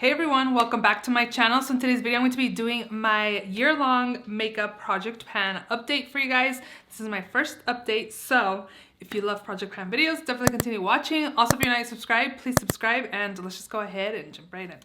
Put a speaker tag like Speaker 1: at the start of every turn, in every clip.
Speaker 1: Hey everyone, welcome back to my channel. So in today's video, I'm going to be doing my year-long makeup project pan update for you guys. This is my first update, so if you love project pan videos, definitely continue watching. Also, if you're not subscribed, please subscribe, and let's just go ahead and jump right in.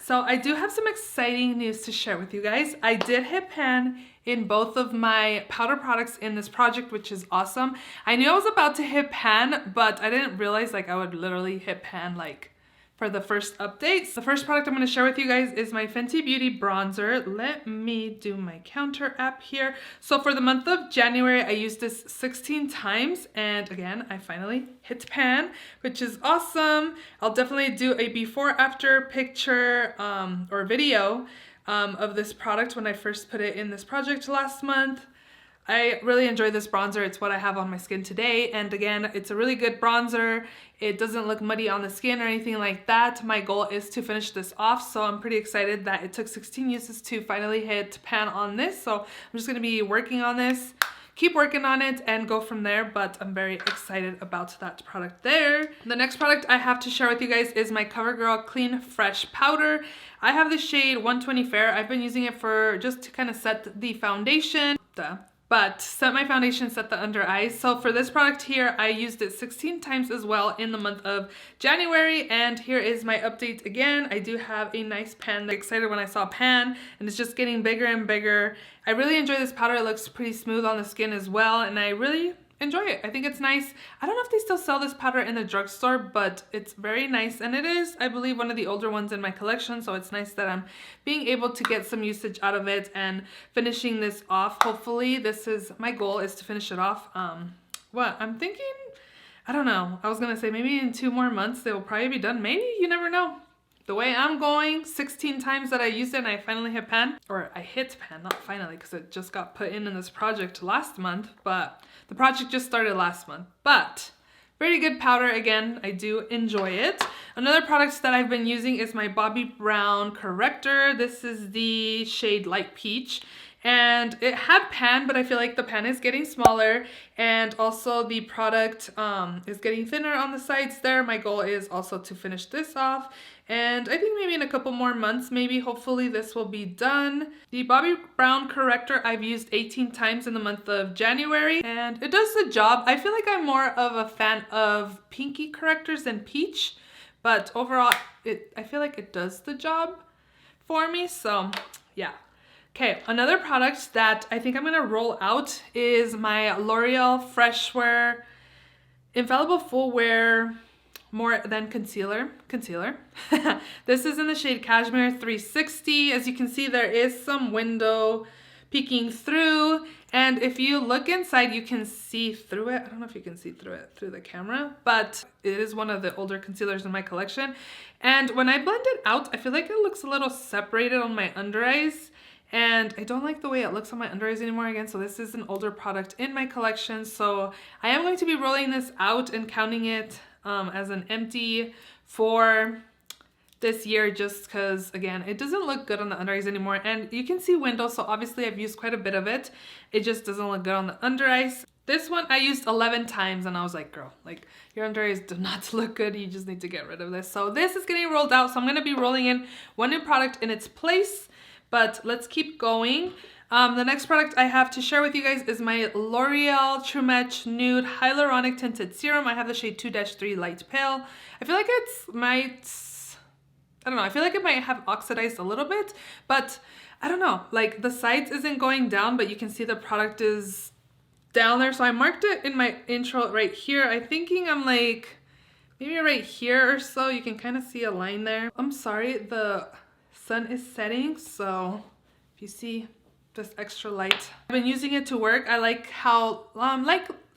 Speaker 1: So I do have some exciting news to share with you guys. I did hit pan in both of my powder products in this project, which is awesome. I knew I was about to hit pan, but I didn't realize like I would literally hit pan like for the first updates. The first product I'm going to share with you guys is my Fenty Beauty bronzer. Let me do my counter app here. So for the month of January, I used this 16 times, and again, I finally hit pan, which is awesome. I'll definitely do a before after picture or video of this product when I first put it in this project last month. I really enjoy this bronzer. It's what I have on my skin today. And again, it's a really good bronzer. It doesn't look muddy on the skin or anything like that. My goal is to finish this off. So I'm pretty excited that it took 16 uses to finally hit pan on this. So I'm just going to be working on this, keep working on it, and go from there. But I'm very excited about that product there. The next product I have to share with you guys is my CoverGirl Clean Fresh Powder. I have the shade 120 Fair. I've been using it for just to kind of set the foundation. But set my foundation, set the under eyes. So for this product here, I used it 16 times as well in the month of January. And here is my update again. I do have a nice pan. I'm excited when I saw pan, and it's just getting bigger and bigger. I really enjoy this powder. It looks pretty smooth on the skin as well, and I really enjoy it. I think it's nice. I don't know if they still sell this powder in the drugstore, but it's very nice, and it is, I believe, one of the older ones in my collection, so it's nice that I'm being able to get some usage out of it and finishing this off. Hopefully, this is my goal, is to finish it off. What I'm thinking, I don't know. I was gonna say maybe in 2 more months they will probably be done. Maybe, you never know. The way I'm going, 16 times that I used it and I finally hit pan, or I hit pan, not finally, because it just got put in this project last month, but the project just started last month. But very good powder. Again, I do enjoy it. Another product that I've been using is my Bobbi Brown Corrector. This is the shade Light Peach. And it had pan, but I feel like the pan is getting smaller, and also the product is getting thinner on the sides there. My goal is also to finish this off, and I think maybe in a couple more months, maybe hopefully this will be done. The Bobbi Brown Corrector I've used 18 times in the month of January, and it does the job. I feel like I'm more of a fan of pinky correctors than peach, but overall, I feel like it does the job for me, so yeah. Okay, another product that I think I'm gonna roll out is my L'Oreal Fresh Wear Infallible Full Wear More Than Concealer. This is in the shade Cashmere 360. As you can see, there is some window peeking through, and if you look inside, you can see through it. I don't know if you can see through it through the camera, but it is one of the older concealers in my collection. And when I blend it out, I feel like it looks a little separated on my under eyes. And I don't like the way it looks on my under eyes anymore again, so this is an older product in my collection. So I am going to be rolling this out and counting it as an empty for this year, just because, again, it doesn't look good on the under eyes anymore. And you can see windows, so obviously I've used quite a bit of it. It just doesn't look good on the under eyes. This one I used 11 times, and I was like, girl, like, your under eyes do not look good. You just need to get rid of this. So this is getting rolled out, so I'm going to be rolling in one new product in its place. But let's keep going. The next product I have to share with you guys is my L'Oreal True Match Nude Hyaluronic Tinted Serum. I have the shade 2-3 Light Pale. I feel like I don't know, I feel like it might have oxidized a little bit, but I don't know. Like, the sides isn't going down, but you can see the product is down there. So I marked it in my intro right here. I'm thinking I'm like, maybe right here or so. You can kind of see a line there. I'm sorry, the sun is setting, so if you see this extra light, I've been using it to work. I like how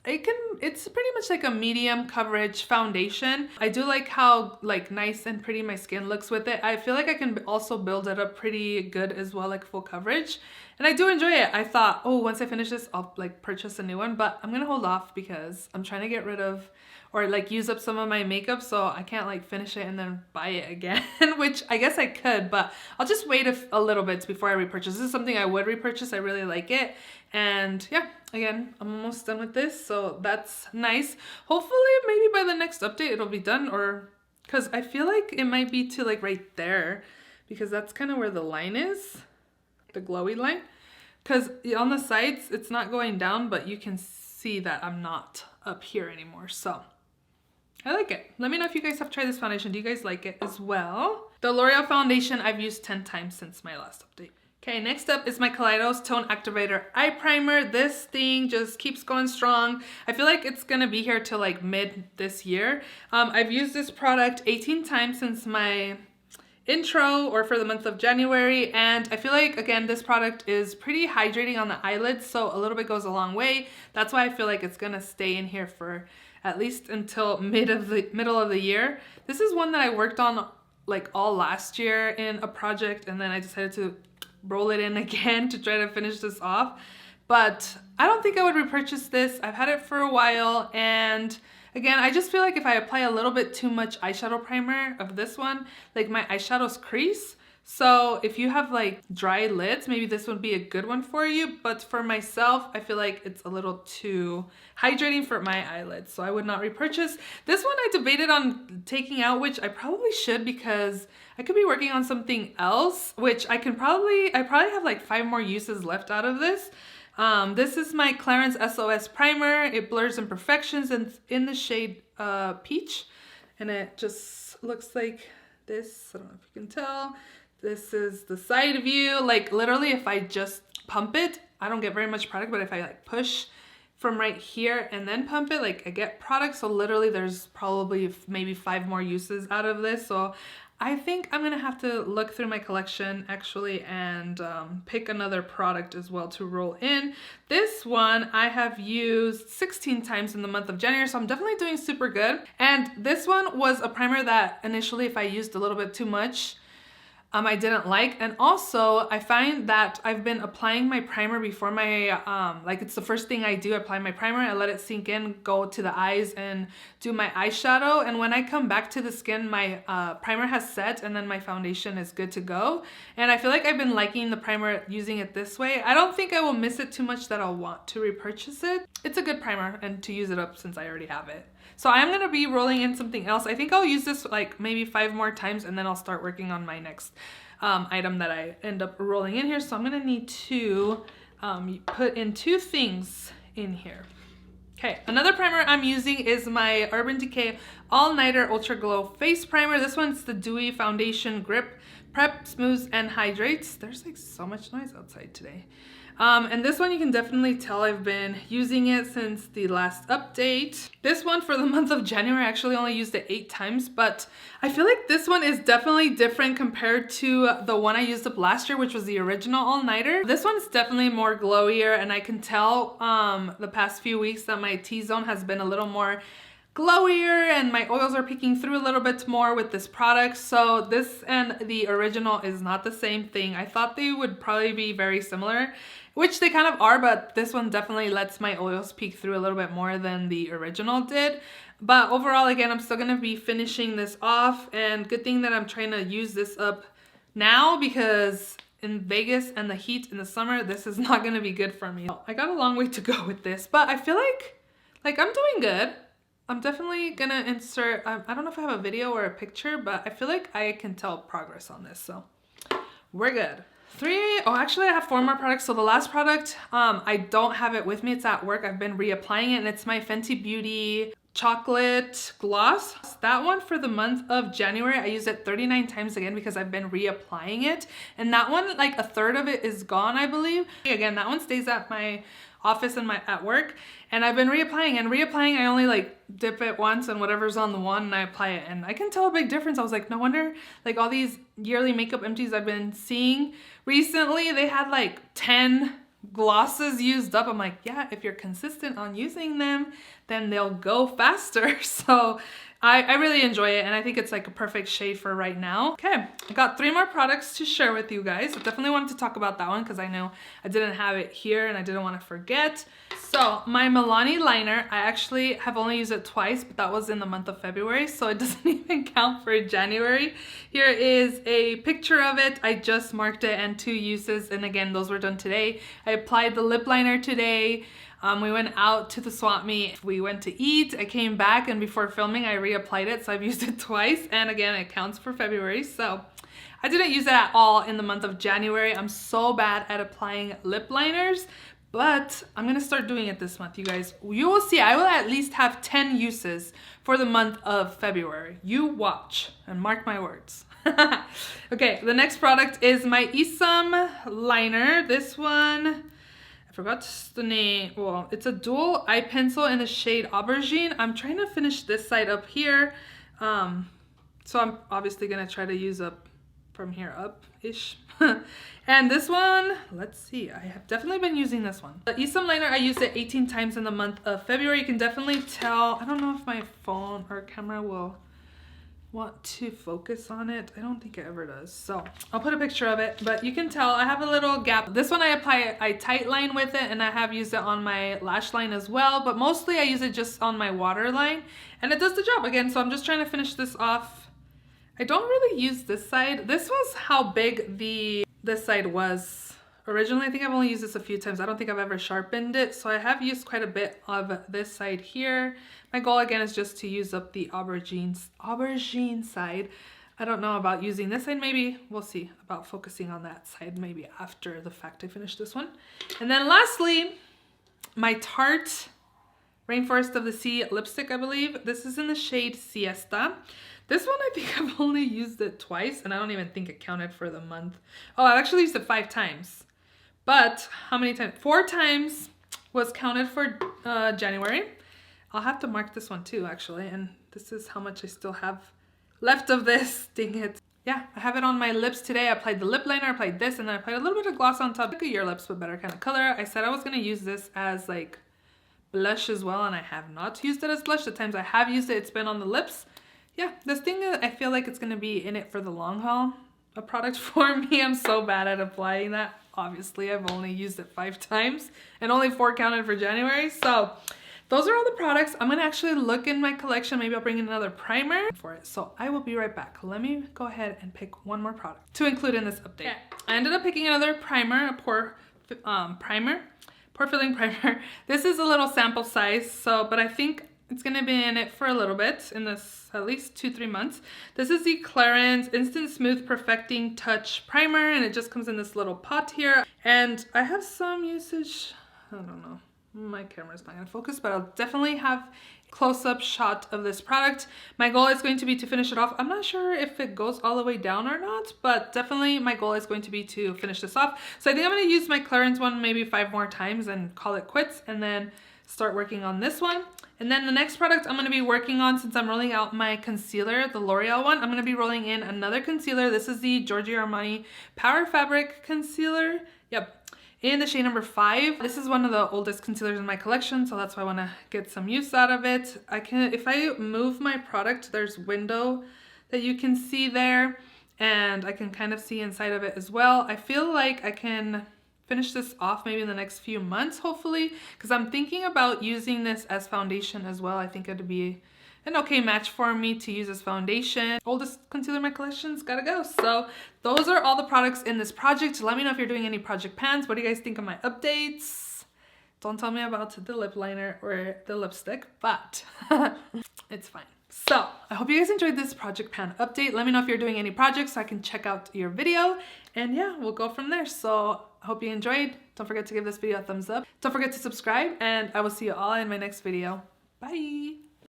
Speaker 1: it's pretty much like a medium coverage foundation. I do like how like nice and pretty my skin looks with it. I feel like I can also build it up pretty good as well, like full coverage, and I do enjoy it. I thought, oh, once I finish this, I'll like purchase a new one, but I'm gonna hold off because I'm trying to get rid of or like use up some of my makeup, so I can't like finish it and then buy it again, which I guess I could, but I'll just wait a little bit before I repurchase. This is something I would repurchase. I really like it, and yeah, again, I'm almost done with this, so that's nice. Hopefully, maybe by the next update it'll be done, or because I feel like it might be to like right there, because that's kind of where the line is, the glowy line. Because on the sides, it's not going down, but you can see that I'm not up here anymore. So I like it. Let me know if you guys have tried this foundation. Do you guys like it as well? The L'Oreal foundation I've used 10 times since my last update. Okay, next up is my Kaleidos Tone Activator Eye Primer. This thing just keeps going strong. I feel like it's gonna be here till like mid this year. I've used this product 18 times since my intro or for the month of January, and I feel like, again, this product is pretty hydrating on the eyelids, so a little bit goes a long way. That's why I feel like it's gonna stay in here for at least until middle of the year. This is one that I worked on like all last year in a project, and then I decided to roll it in again to try to finish this off. But I don't think I would repurchase this. I've had it for a while, and again, I just feel like if I apply a little bit too much eyeshadow primer of this one, like my eyeshadows crease. So if you have like dry lids, maybe this would be a good one for you. But for myself, I feel like it's a little too hydrating for my eyelids. So I would not repurchase. This one I debated on taking out, which I probably should because I could be working on something else, which I probably have like 5 more uses left out of this. This is my Clarins SOS primer. It blurs imperfections and in the shade Peach, and it just looks like this. I don't know if you can tell. This is the side view. Like literally, if I just pump it, I don't get very much product, but if I like push from right here and then pump it, like I get product. So literally there's probably maybe 5 more uses out of this. So I think I'm gonna have to look through my collection actually and pick another product as well to roll in. This one I have used 16 times in the month of January, so I'm definitely doing super good. And this one was a primer that initially, if I used a little bit too much, I didn't like. And also I find that I've been applying my primer before my like it's the first thing I do. I apply my primer, I let it sink in, go to the eyes and do my eyeshadow, and when I come back to the skin, my primer has set and then my foundation is good to go. And I feel like I've been liking the primer using it this way. I don't think I will miss it too much that I'll want to repurchase it. It's a good primer and to use it up since I already have it. So I'm gonna be rolling in something else. I think I'll use this like maybe 5 more times and then I'll start working on my next item that I end up rolling in here. So I'm gonna need to put in 2 things in here. Okay, another primer I'm using is my Urban Decay All Nighter Ultra Glow Face Primer. This one's the Dewy Foundation Grip, Prep, Smooths, and Hydrates. There's like so much noise outside today. And this one you can definitely tell I've been using it since the last update. This one for the month of January, I actually only used it 8 times, but I feel like this one is definitely different compared to the one I used up last year, which was the original all-nighter. This one's definitely more glowier, and I can tell the past few weeks that my T-zone has been a little more glowier and my oils are peeking through a little bit more with this product. So this and the original is not the same thing. I thought they would probably be very similar, which they kind of are, but this one definitely lets my oils peek through a little bit more than the original did. But overall, again, I'm still gonna be finishing this off, and good thing that I'm trying to use this up now, because in Vegas and the heat in the summer, this is not gonna be good for me. I got a long way to go with this, but I feel like I'm doing good. I'm definitely gonna insert, I don't know if I have a video or a picture, but I feel like I can tell progress on this, so we're good. Actually I have 4 more products. So the last product, I don't have it with me, it's at work. I've been reapplying it, and it's my Fenty Beauty Chocolate Gloss. That one for the month of January, I used it 39 times again because I've been reapplying it. And that one, like a third of it is gone, I believe. Again, that one stays at my office and at work, and I've been reapplying. I only like dip it once and whatever's on the one and I apply it, and I can tell a big difference. I was like, no wonder like all these yearly makeup empties I've been seeing recently, they had like 10 glosses used up. I'm like, yeah, if you're consistent on using them, then they'll go faster. So I really enjoy it, and I think it's like a perfect shade for right now. Okay, I got 3 more products to share with you guys. I definitely wanted to talk about that one because I know I didn't have it here and I didn't want to forget. So my Milani liner, I actually have only used it twice, but that was in the month of February, so it doesn't even count for January. Here is a picture of it. I just marked it and 2 uses, and again, those were done today. I applied the lip liner today. We went out to the swap meet, we went to eat, I came back, and before filming I reapplied it, so I've used it twice, and again it counts for February. So I didn't use it at all in the month of January. I'm so bad at applying lip liners, but I'm gonna start doing it this month, you guys. You will see, I will at least have 10 uses for the month of February. You watch and mark my words. Okay, the next product is my Isam liner. This one, I forgot the name. Well, it's a dual eye pencil in the shade Aubergine. I'm trying to finish this side up here. So I'm obviously gonna try to use up from here up-ish. And this one, let's see, I have definitely been using this one. The Isam liner, I used it 18 times in the month of February. You can definitely tell, I don't know if my phone or camera will want to focus on it. I don't think it ever does. So I'll put a picture of it, but you can tell I have a little gap. This one I apply a tight line with it, and I have used it on my lash line as well, but mostly I use it just on my waterline, and it does the job again. So I'm just trying to finish this off. I don't really use this side. This was how big this side was originally. I think I've only used this a few times. I don't think I've ever sharpened it. So I have used quite a bit of this side here. My goal again is just to use up the aubergine side. I don't know about using this side. Maybe we'll see about focusing on that side maybe after the fact I finish this one. And then lastly, my Tarte Rainforest of the Sea lipstick, I believe. This is in the shade Siesta. This one, I think I've only used it twice, and I don't even think it counted for the month. Oh, I've actually used it 5 times. But how many times? 4 times was counted for January. I'll have to mark this one too, actually. And this is how much I still have left of this. Dang it. Yeah, I have it on my lips today. I applied the lip liner, I applied this, and then I applied a little bit of gloss on top. Like a Your Lips but better kind of color. I said I was going to use this as like blush as well, and I have not used it as blush. The times I have used it, it's been on the lips. Yeah, this thing, I feel like it's going to be in it for the long haul. A product for me. I'm so bad at applying that. Obviously, I've only used it 5 times and only 4 counted for January. So those are all the products. I'm going to actually look in my collection. Maybe I'll bring in another primer for it. So I will be right back. Let me go ahead and pick one more product to include in this update. Okay. I ended up picking another primer, a pore filling primer. This is a little sample size, but I think it's gonna be in it for a little bit, in this at least 2-3 months. This is the Clarins Instant Smooth Perfecting Touch Primer, and it just comes in this little pot here. And I have some usage, I don't know, my camera's not gonna focus, but I'll definitely have a close-up shot of this product. My goal is going to be to finish it off. I'm not sure if it goes all the way down or not, but definitely my goal is going to be to finish this off. So I think I'm gonna use my Clarins one maybe 5 more times and call it quits, and then start working on this one. And then the next product I'm going to be working on, since I'm rolling out my concealer, the L'Oreal one, I'm going to be rolling in another concealer. This is the Giorgio Armani Power Fabric Concealer. Yep. In the shade number 5. This is one of the oldest concealers in my collection, so that's why I want to get some use out of it. If I move my product, there's window that you can see there, and I can kind of see inside of it as well. I feel like I can finish this off maybe in the next few months, hopefully, because I'm thinking about using this as foundation as well. I think it'd be an okay match for me to use as foundation. Oldest concealer in my collection's gotta go. So those are all the products in this project. Let me know if you're doing any project pans. What do you guys think of my updates? Don't tell me about the lip liner or the lipstick, but it's fine. So I hope you guys enjoyed this project pan update. Let me know if you're doing any projects so I can check out your video, and yeah, we'll go from there. So I hope you enjoyed. Don't forget to give this video a thumbs up. Don't forget to subscribe, and I will see you all in my next video. Bye.